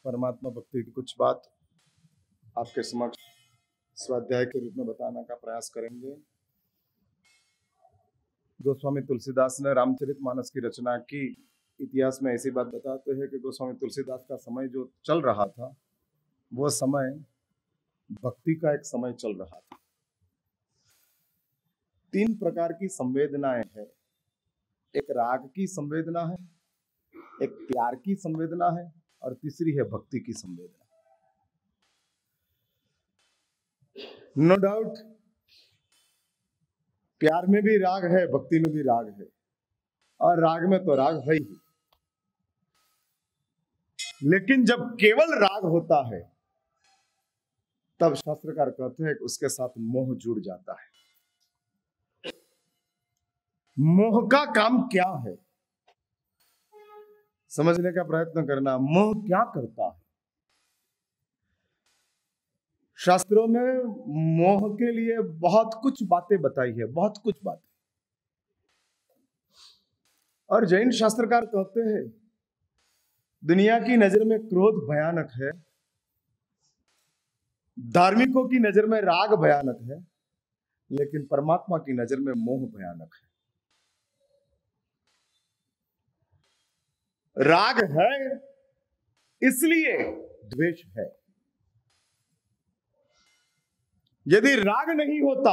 परमात्मा भक्ति की कुछ बात आपके समक्ष स्वाध्याय के रूप में बताने का प्रयास करेंगे। गोस्वामी तुलसीदास ने रामचरितमानस की रचना की। इतिहास में ऐसी बात बताते हैं कि गोस्वामी तुलसीदास का समय जो चल रहा था वो समय भक्ति का एक समय चल रहा था। 3 प्रकार की संवेदनाएं हैं। एक राग की संवेदना है, एक प्यार की संवेदना है और तीसरी है भक्ति की संवेदना। नो डाउट प्यार में भी राग है, भक्ति में भी राग है, और राग में तो राग है ही। लेकिन जब केवल राग होता है तब शास्त्रकार कहते हैं कि उसके साथ मोह जुड़ जाता है। मोह का काम क्या है समझने का प्रयत्न करना। मोह क्या करता है? शास्त्रों में मोह के लिए बहुत कुछ बातें बताई है, बहुत कुछ बातें। और जैन शास्त्रकार कहते हैं दुनिया की नजर में क्रोध भयानक है, धार्मिकों की नजर में राग भयानक है, लेकिन परमात्मा की नजर में मोह भयानक है। राग है इसलिए द्वेष है। यदि राग नहीं होता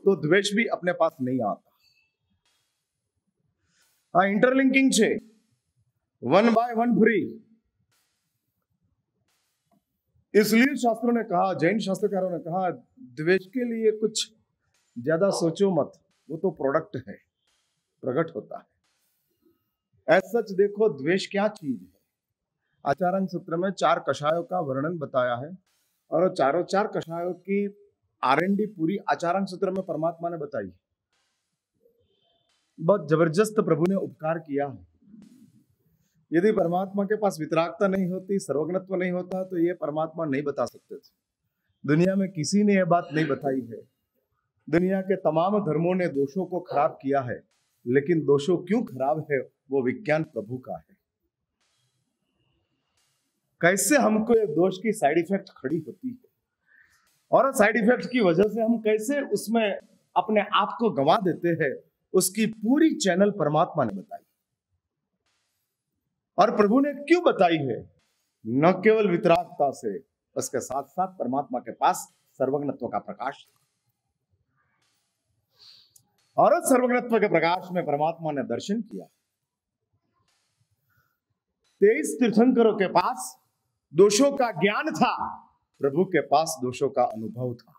तो द्वेष भी अपने पास नहीं आता। इंटरलिंकिंग छे, 1 by 1 फ्री। इसलिए शास्त्रों ने कहा, जैन शास्त्रकारों ने कहा, द्वेष के लिए कुछ ज्यादा सोचो मत, वो तो प्रोडक्ट है, प्रकट होता है। ऐसा सच देखो द्वेष क्या चीज है। आचार्य सूत्र में 4 कषायों का वर्णन बताया है और चारों 4 कषायों की R&D पूरी आचार्य सूत्र में परमात्मा ने बताई। बहुत जबरदस्त प्रभु ने उपकार किया है। यदि परमात्मा के पास वितरागता नहीं होती, सर्वज्ञत्व नहीं होता, तो ये परमात्मा नहीं बता सकते थे। दुनिया में किसी ने यह बात नहीं बताई है। दुनिया के तमाम धर्मों ने दोषों को खराब किया है, लेकिन दोषों क्यों खराब है वो विज्ञान प्रभु का है। कैसे हमको ये दोष की साइड इफेक्ट खड़ी होती है और साइड इफेक्ट की वजह से हम कैसे उसमें अपने आप को गंवा देते हैं, उसकी पूरी चैनल परमात्मा ने बताई। और प्रभु ने क्यों बताई है? न केवल वितरागता से, उसके साथ साथ परमात्मा के पास सर्वज्ञत्व का प्रकाश था। और उस सर्वज्ञत्व के प्रकाश में परमात्मा ने दर्शन किया। 23 तीर्थंकरों के पास दोषों का ज्ञान था, प्रभु के पास दोषों का अनुभव था।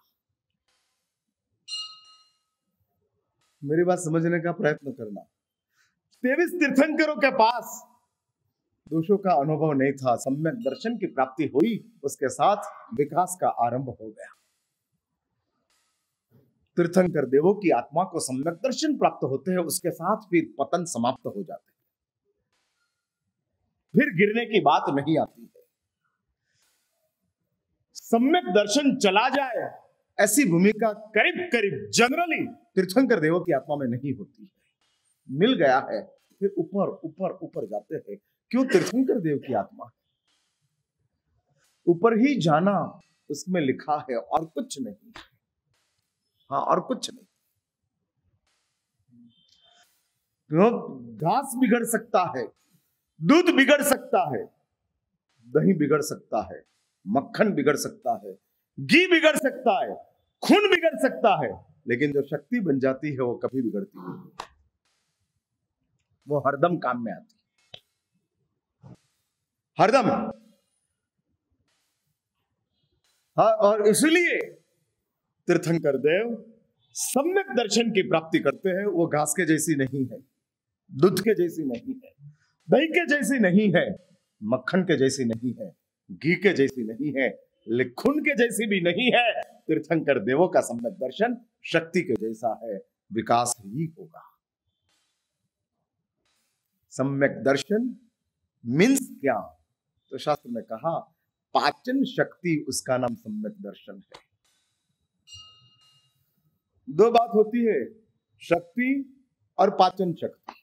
मेरी बात समझने का प्रयत्न करना। 23 तीर्थंकरों के पास दोषों का अनुभव नहीं था। सम्यक दर्शन की प्राप्ति हुई, उसके साथ विकास का आरंभ हो गया। तीर्थंकर देवों की आत्मा को सम्यक दर्शन प्राप्त होते हैं, उसके साथ फिर पतन समाप्त हो जाते हैं, फिर गिरने की बात नहीं आती है। सम्यक दर्शन चला जाए ऐसी भूमिका करीब करीब जनरली तीर्थंकर देवों की आत्मा में नहीं होती है। मिल गया है फिर ऊपर ऊपर ऊपर जाते हैं। क्यों? तीर्थंकर देव की आत्मा ऊपर ही जाना उसमें लिखा है और कुछ नहीं। हाँ, और कुछ नहीं। घास बिगड़ सकता है, दूध बिगड़ सकता है, दही बिगड़ सकता है, मक्खन बिगड़ सकता है, घी बिगड़ सकता है, खून बिगड़ सकता है, लेकिन जो शक्ति बन जाती है वो कभी बिगड़ती नहीं। वो हरदम काम में आती है, हरदम। हाँ, और इसलिए तीर्थंकर देव सम्यक दर्शन की प्राप्ति करते हैं। वो घास के जैसी नहीं है, दूध के जैसी नहीं है, दही के जैसी नहीं है, मक्खन के जैसी नहीं है, घी के जैसी नहीं है, खून के जैसी भी नहीं है। तीर्थंकर देवों का सम्यक दर्शन शक्ति के जैसा है, विकास ही होगा। सम्यक दर्शन मीन्स क्या? तो शास्त्र ने कहा पाचन शक्ति, उसका नाम सम्यक दर्शन है। दो बात होती है, शक्ति और पाचन शक्ति,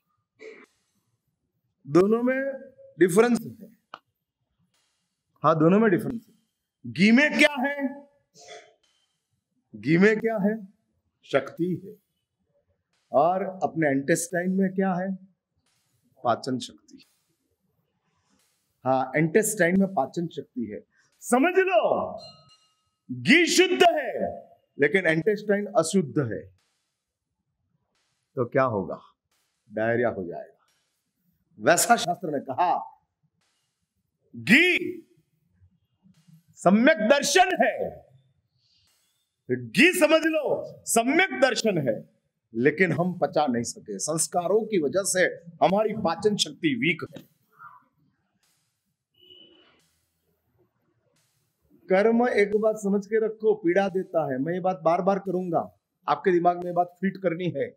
दोनों में डिफरेंस है। हाँ, दोनों में डिफरेंस है। घी में क्या है? घी में क्या है? शक्ति है। और अपने इंटेस्टाइन में क्या है? पाचन शक्ति। हाँ, इंटेस्टाइन में पाचन शक्ति है। समझ लो, घी शुद्ध है लेकिन इंटेस्टाइन अशुद्ध है, तो क्या होगा? डायरिया हो जाएगा। वैसा शास्त्र ने कहा, घी सम्यक दर्शन है। घी समझ लो सम्यक दर्शन है, लेकिन हम पचा नहीं सके। संस्कारों की वजह से हमारी पाचन शक्ति वीक है। कर्म एक बात समझ के रखो, पीड़ा देता है। मैं ये बात बार बार करूंगा, आपके दिमाग में ये बात फिट करनी है।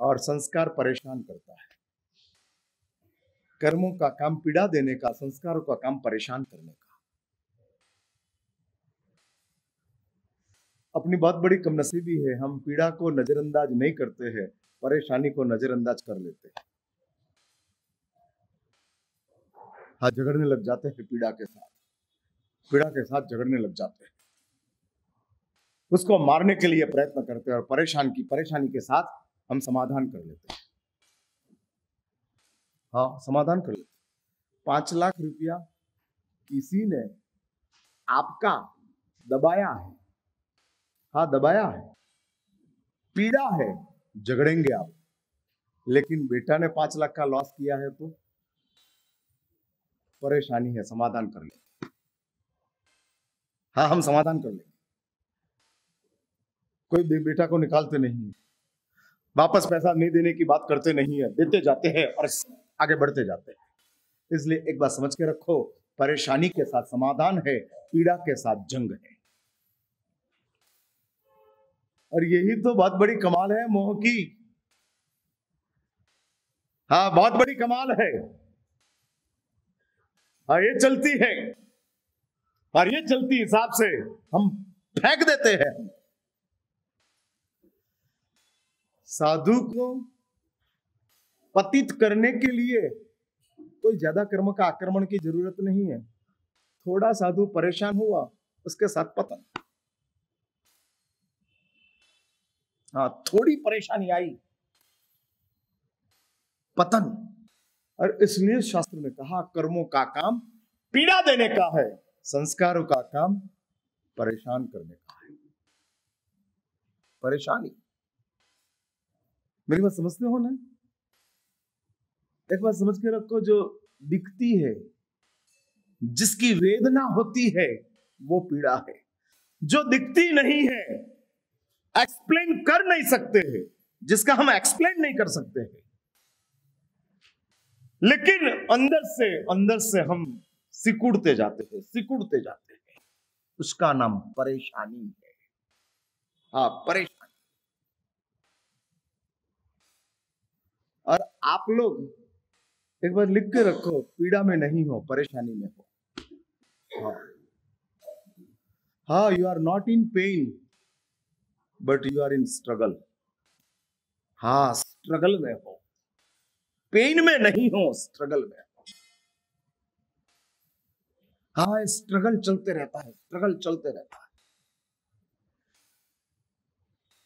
और संस्कार परेशान करता है। कर्मों का काम पीड़ा देने का, संस्कारों का काम परेशान करने का। अपनी बहुत बड़ी कमनसीबी है, हम पीड़ा को नजरअंदाज नहीं करते हैं, परेशानी को नजरअंदाज कर लेते हैं। हाँ, झगड़ने लग जाते हैं पीड़ा के साथ, पीड़ा के साथ झगड़ने लग जाते हैं, उसको मारने के लिए प्रयत्न करते हैं, और परेशानी के साथ हम समाधान कर लेते हैं। हाँ, समाधान कर लेते। 5 लाख रुपया किसी ने आपका दबाया है। हाँ, दबाया है, पीड़ा है, झगड़ेंगे आप। लेकिन बेटा ने 5 लाख का लॉस किया है तो परेशानी है, समाधान कर लेंगे। हाँ, हम समाधान कर लेंगे। कोई बेटा को निकालते नहीं है, वापस पैसा नहीं देने की बात करते नहीं है, देते जाते हैं और आगे बढ़ते जाते हैं। इसलिए एक बात समझ के रखो, परेशानी के साथ समाधान है, पीड़ा के साथ जंग है। और यही तो बहुत बड़ी कमाल है मोह की। हाँ, बहुत बड़ी कमाल है। हाँ, ये चलती है, और ये चलती हिसाब से हम फेंक देते हैं। साधु को पतित करने के लिए कोई ज्यादा कर्म का आक्रमण की जरूरत नहीं है। थोड़ा साधु परेशान हुआ, उसके साथ पतन। हाँ, थोड़ी परेशानी आई, पतन। और इसलिए शास्त्र ने कहा, कर्मों का काम पीड़ा देने का है, संस्कारों का काम परेशान करने का है। परेशानी, मेरी बात समझते हो ना? एक बात समझ के रखो, जो दिखती है, जिसकी वेदना होती है, वो पीड़ा है। जो दिखती नहीं है, एक्सप्लेन कर नहीं सकते हैं, जिसका हम एक्सप्लेन नहीं कर सकते हैं, लेकिन अंदर से हम सिकुड़ते जाते हैं, उसका नाम परेशानी है। हाँ, परेशानी। और आप लोग एक बार लिख के रखो, पीड़ा में नहीं हो, परेशानी में हो। हाँ, you are not in pain but you are in struggle. हाँ, स्ट्रगल में हो, पेन में नहीं हो, स्ट्रगल में हो। हाँ, स्ट्रगल चलते रहता है, स्ट्रगल चलते रहता है।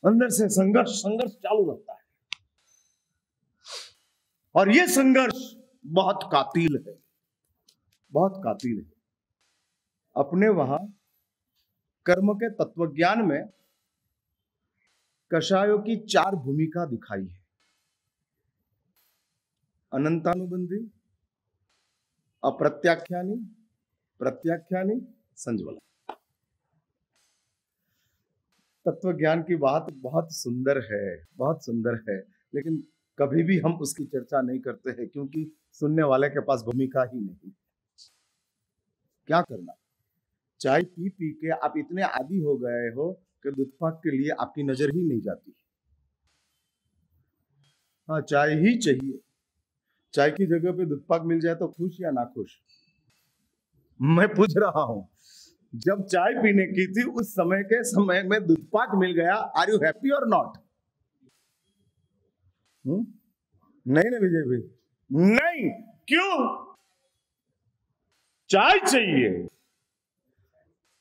अंदर से संघर्ष चालू रहता है। और ये संघर्ष बहुत कातिल है, बहुत कातिल है। अपने वहां कर्म के तत्वज्ञान में कषायों की 4 भूमिका दिखाई है: अनंतानुबंधी, अप्रत्याख्यानी, प्रत्याख्यानी, संज्वला। तत्व ज्ञान की बात बहुत सुंदर है, बहुत सुंदर है, लेकिन कभी भी हम उसकी चर्चा नहीं करते हैं, क्योंकि सुनने वाले के पास भूमिका ही नहीं। क्या करना, चाय पी पी के आप इतने आदी हो गए हो कि दूधपाक के लिए आपकी नजर ही नहीं जाती। हाँ, चाय ही चाहिए। चाय की जगह पे दूधपाक मिल जाए तो खुश या ना खुश? मैं पूछ रहा हूं, जब चाय पीने की थी उस समय में दूधपाक मिल गया, आर यू हैप्पी और नॉट? नहीं ना विजय भाई, नहीं। क्यों? चाय चाहिए।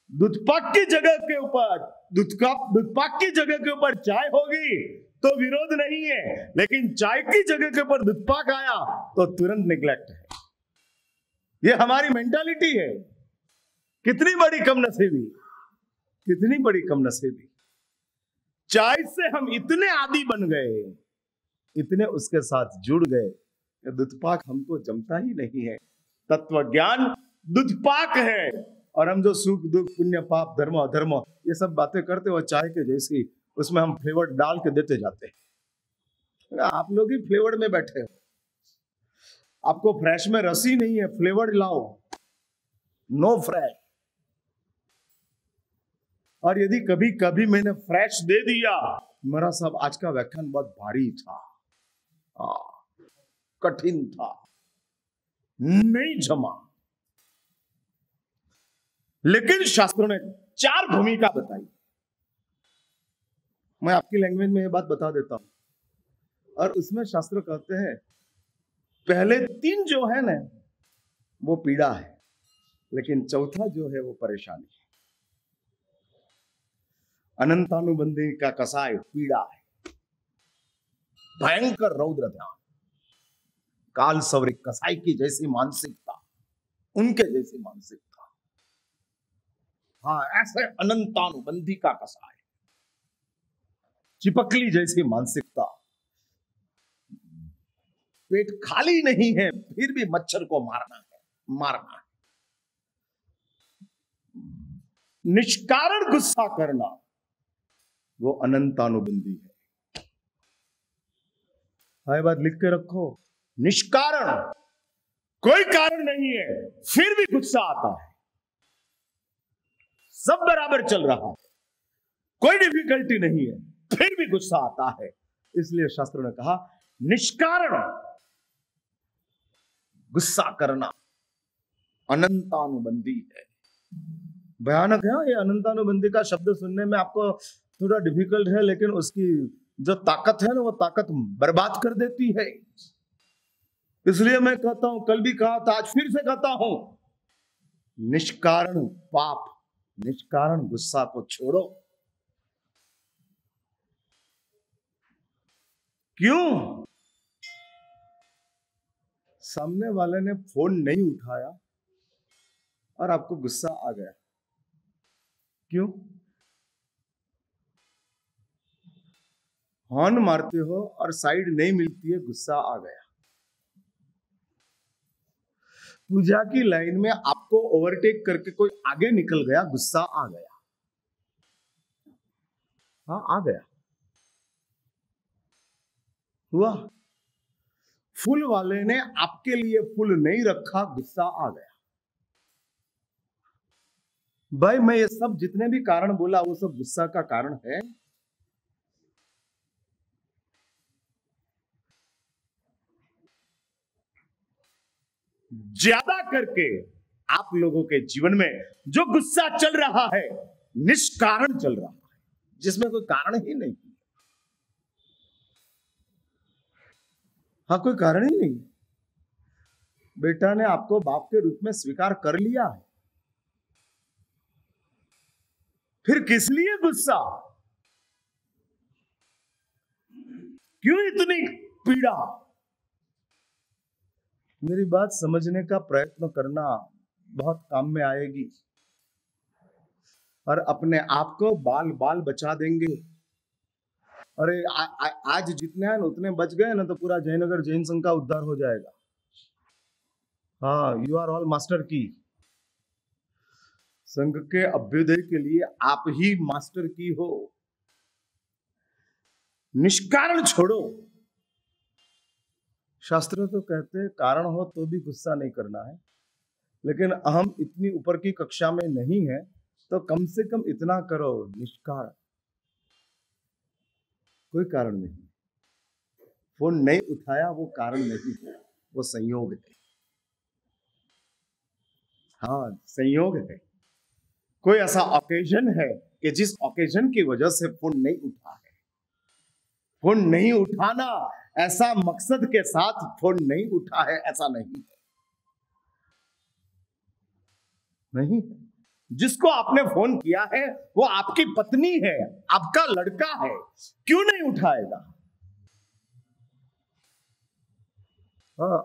दूधपाक की जगह के ऊपर दूधपाक की जगह के ऊपर चाय होगी तो विरोध नहीं है, लेकिन चाय की जगह के ऊपर दूधपाक आया तो तुरंत निग्लेक्ट है। ये हमारी मेंटालिटी है। कितनी बड़ी कमनसीबी, कितनी बड़ी कमनसीबी। चाय से हम इतने आदी बन गए, इतने उसके साथ जुड़ गए, दूधपाक हमको जमता ही नहीं है। तत्व ज्ञान दूधपाक है, और हम जो सुख दुख पुण्य पाप धर्म अधर्म ये सब बातें करते हो चाय के जैसी, उसमें हम फ्लेवर डाल के देते जाते हैं। आप लोग ही फ्लेवर में बैठे हो। आपको फ्रेश में रसी नहीं है, फ्लेवर लाओ, नो फ्रेश। और यदि कभी कभी मैंने फ्रेश दे दिया, मेरा साहब आज का व्याख्यान बहुत भारी था, कठिन था, नहीं जमा। लेकिन शास्त्रों ने 4 भूमिका बताई। मैं आपकी लैंग्वेज में ये बात बता देता हूं, और उसमें शास्त्र कहते हैं पहले 3 जो है ना वो पीड़ा है, लेकिन चौथा जो है वो परेशानी है। अनंतानुबंधी का कसाय पीड़ा है, भयंकर रौद्र ध्यान, काल सवरिक कसाई की जैसी मानसिकता, उनके जैसी मानसिकता। हाँ, ऐसे अनंतानुबंधी का कसाय, चिपकली जैसी मानसिकता, पेट खाली नहीं है फिर भी मच्छर को मारना है। निष्कारण गुस्सा करना वो अनंतानुबंधी है। हाय बात लिख के रखो, निष्कारण, कोई कारण नहीं है फिर भी गुस्सा आता है, सब बराबर चल रहा है, कोई डिफिकल्टी नहीं है फिर भी गुस्सा आता है। इसलिए शास्त्रों ने कहा निष्कारण गुस्सा करना अनंतानुबंधी है। भयानक है ये अनंतानुबंधी का शब्द सुनने में आपको थोड़ा डिफिकल्ट है, लेकिन उसकी जो ताकत है ना वो ताकत बर्बाद कर देती है। इसलिए मैं कहता हूं, कल भी कहा था, आज फिर से कहता हूं, निष्कारण पाप, निष्कारण गुस्सा को छोड़ो। क्यों? सामने वाले ने फोन नहीं उठाया और आपको गुस्सा आ गया, क्यों? हॉर्न मारते हो और साइड नहीं मिलती है, गुस्सा आ गया। पूजा की लाइन में आपको ओवरटेक करके कोई आगे निकल गया, गुस्सा आ गया। हाँ, आ गया, हुआ। फूल वाले ने आपके लिए फूल नहीं रखा, गुस्सा आ गया। भाई मैं ये सब जितने भी कारण बोला वो सब गुस्सा का कारण है। ज्यादा करके आप लोगों के जीवन में जो गुस्सा चल रहा है निष्कारण चल रहा है, जिसमें कोई कारण ही नहीं। हाँ, कोई कारण ही नहीं। बेटा ने आपको बाप के रूप में स्वीकार कर लिया है, फिर किस लिए गुस्सा? क्यों इतनी पीड़ा? मेरी बात समझने का प्रयत्न करना, बहुत काम में आएगी और अपने आप को बाल बाल बचा देंगे। अरे आज जितने हैं उतने बच गए ना तो पूरा जयनगर जैन संघ का उद्धार हो जाएगा। हाँ, यू आर ऑल मास्टर की। संघ के अभ्युदय के लिए आप ही मास्टर की हो। निष्कारण छोड़ो। शास्त्र तो कहते हैं कारण हो तो भी गुस्सा नहीं करना है, लेकिन हम इतनी ऊपर की कक्षा में नहीं है तो कम से कम इतना करो, निष्कारण। कोई कारण नहीं। फोन नहीं उठाया वो कारण नहीं है, वो संयोग है। हाँ, संयोग है। कोई ऐसा ओकेजन है कि जिस ओकेजन की वजह से फोन नहीं उठा है? फोन नहीं उठाना ऐसा मकसद के साथ फोन नहीं उठा है, ऐसा नहीं है। नहीं, जिसको आपने फोन किया है वो आपकी पत्नी है, आपका लड़का है, क्यों नहीं उठाएगा? हाँ,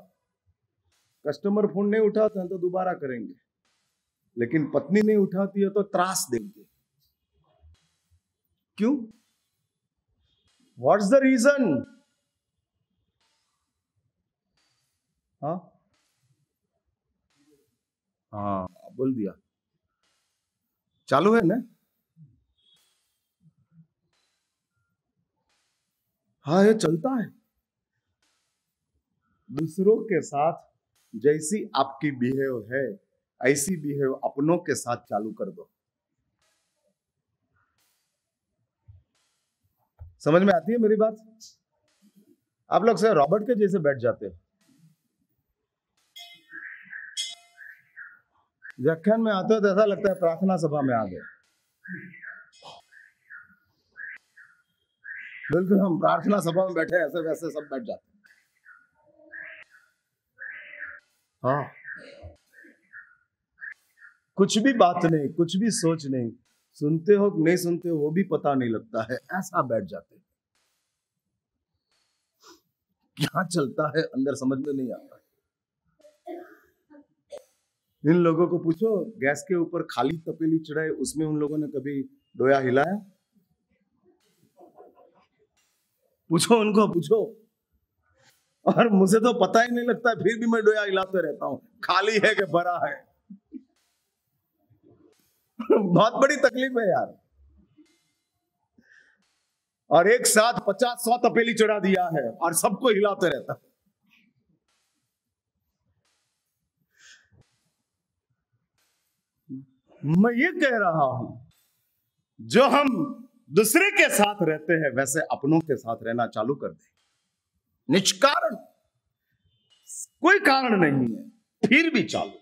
कस्टमर फोन नहीं उठाते हैं तो दोबारा करेंगे, लेकिन पत्नी नहीं उठाती है तो त्रास देंगे। क्यों? What's the reason? हाँ हाँ, बोल दिया। चालू है ना? हाँ, ये चलता है। दूसरों के साथ जैसी आपकी बिहेव है, ऐसी बिहेव अपनों के साथ चालू कर दो। समझ में आती है मेरी बात? आप लोग से रॉबर्ट के जैसे बैठ जाते हो, व्याख्यान में आते हो तो ऐसा लगता है प्रार्थना सभा में आ गए। बिल्कुल हम प्रार्थना सभा में बैठे ऐसे वैसे सब बैठ जाते हैं। हाँ, कुछ भी बात नहीं, कुछ भी सोच नहीं, सुनते हो नहीं सुनते हो वो भी पता नहीं लगता है, ऐसा बैठ जाते हैं। क्या चलता है अंदर समझ में नहीं आता। इन लोगों को पूछो, गैस के ऊपर खाली तपेली चढ़ाए, उसमें उन लोगों ने कभी डोया हिलाया? पूछो उनको, पूछो। और मुझे तो पता ही नहीं लगता, फिर भी मैं डोया हिलाते रहता हूं, खाली है कि भरा है। बहुत बड़ी तकलीफ है यार। और एक साथ 50-100 तपेली चढ़ा दिया है और सबको हिलाते रहता है। मैं ये कह रहा हूं, जो हम दूसरे के साथ रहते हैं वैसे अपनों के साथ रहना चालू कर दे, निष्कारण, कोई कारण नहीं है, फिर भी चालू,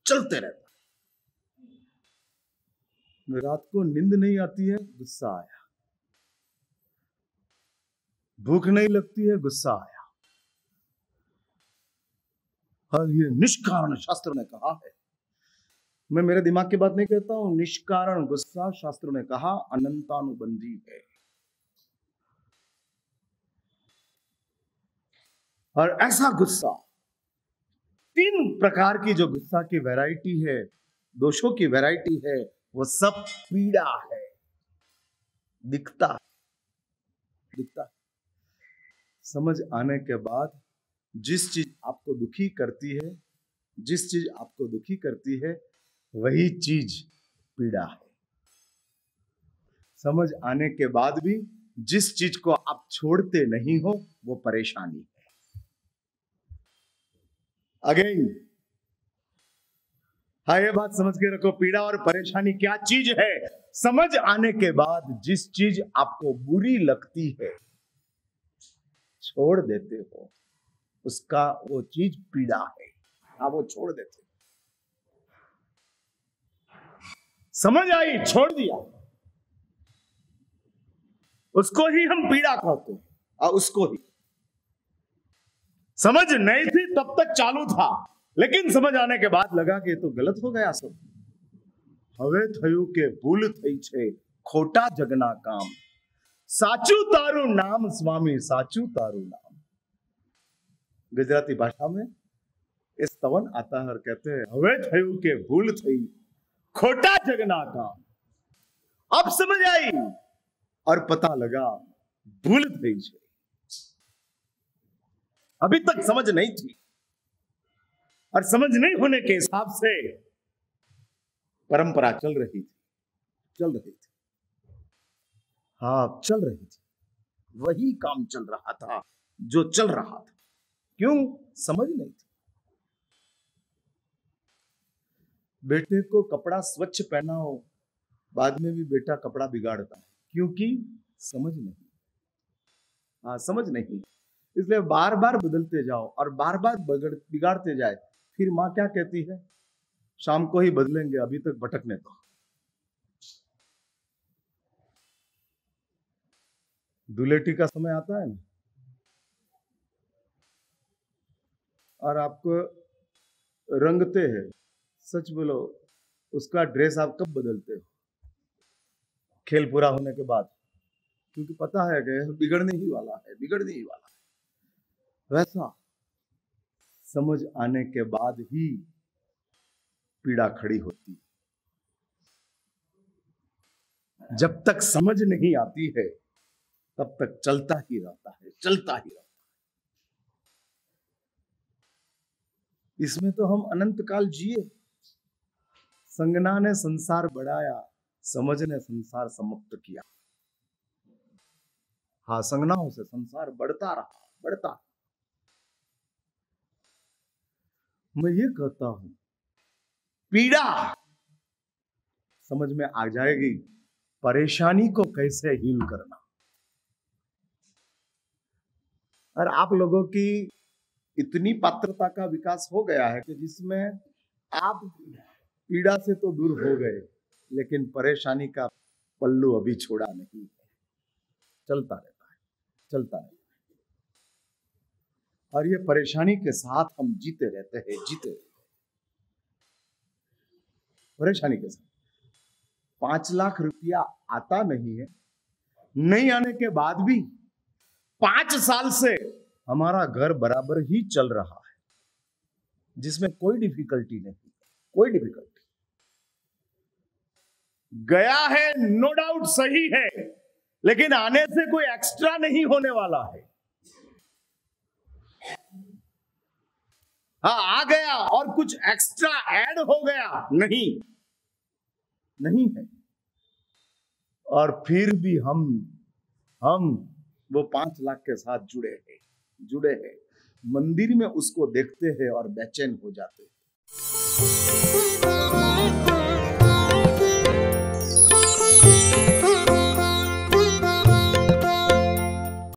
चलते रहता। रात को नींद नहीं आती है, गुस्सा आया। भूख नहीं लगती है, गुस्सा आया। और ये निष्कारण शास्त्र ने कहा है, मैं मेरे दिमाग की बात नहीं कहता हूं, निष्कारण गुस्सा शास्त्र ने कहा अनंतानुबंधी है। और ऐसा गुस्सा, 3 प्रकार की जो गुस्सा की वैरायटी है, दोषों की वैरायटी है, वो सब पीड़ा है। दिखता समझ आने के बाद जिस चीज आपको दुखी करती है, जिस चीज आपको दुखी करती है वही चीज पीड़ा है। समझ आने के बाद भी जिस चीज को आप छोड़ते नहीं हो वो परेशानी है। अगेन, हाँ, ये बात समझ के रखो, पीड़ा और परेशानी क्या चीज है। समझ आने के बाद जिस चीज आपको बुरी लगती है, छोड़ देते हो, उसका वो चीज पीड़ा है। आप वो छोड़ देते हो, समझ आई, छोड़ दिया, उसको ही हम पीड़ा कहते हैं। और उसको ही समझ नहीं थी तब तक चालू था, लेकिन समझ आने के बाद लगा कि तो गलत हो गया सब। હવે થયું કે ભૂલ થઈ છે, ખોટા જગના કામ, સાચું તારું નામ સ્વામી, સાચું તારું નામ। गुजराती भाषा में इस स्तवन आता है और कहते हैं, હવે થયું કે ભૂલ થઈ, खोटा जगना काम। अब समझ आई और पता लगा भूल थई छे, अभी तक समझ नहीं थी, और समझ नहीं होने के हिसाब से परंपरा चल रही थी। हाँ, चल रही थी, वही काम चल रहा था जो चल रहा था। क्यों? समझ नहीं थी। बेटे को कपड़ा स्वच्छ पहनाओ, बाद में भी बेटा कपड़ा बिगाड़ता है, क्योंकि समझ नहीं। हाँ, समझ नहीं, इसलिए बार बार बदलते जाओ और बार बार बिगाड़ते जाए। फिर माँ क्या कहती है? शाम को ही बदलेंगे, अभी तक भटकने दो। दुलेटी का समय आता है ना, और आपको रंगते हैं, सच बोलो उसका ड्रेस आप कब बदलते हो? खेल पूरा होने के बाद, क्योंकि पता है कि बिगड़ने ही वाला है, बिगड़ने ही वाला है। वैसा समझ आने के बाद ही पीड़ा खड़ी होती। जब तक समझ नहीं आती है तब तक चलता ही रहता है, चलता ही रहता है। इसमें तो हम अनंत काल जिए। संगना ने संसार बढ़ाया, समझ ने संसार समाप्त किया। हाँ, संगनाओं से संसार बढ़ता रहा, बढ़ता रहा। मैं ये कहता हूं, पीड़ा समझ में आ जाएगी, परेशानी को कैसे हील करना। और आप लोगों की इतनी पात्रता का विकास हो गया है कि जिसमें आप पीड़ा से तो दूर हो गए, लेकिन परेशानी का पल्लू अभी छोड़ा नहीं है। चलता रहता है, चलता रहता है। और ये परेशानी के साथ हम जीते रहते हैं, जीते रहते हैं परेशानी के साथ। 5 लाख रुपया आता नहीं है, नहीं आने के बाद भी 5 साल से हमारा घर बराबर ही चल रहा है, जिसमें कोई डिफिकल्टी नहीं, कोई डिफिकल्टी। गया है नो डाउट सही है, लेकिन आने से कोई एक्स्ट्रा नहीं होने वाला है। हाँ, आ गया और कुछ एक्स्ट्रा ऐड हो गया, नहीं, नहीं है। और फिर भी हम वो 5 लाख के साथ जुड़े हैं। मंदिर में उसको देखते हैं और बेचैन हो जाते हैं।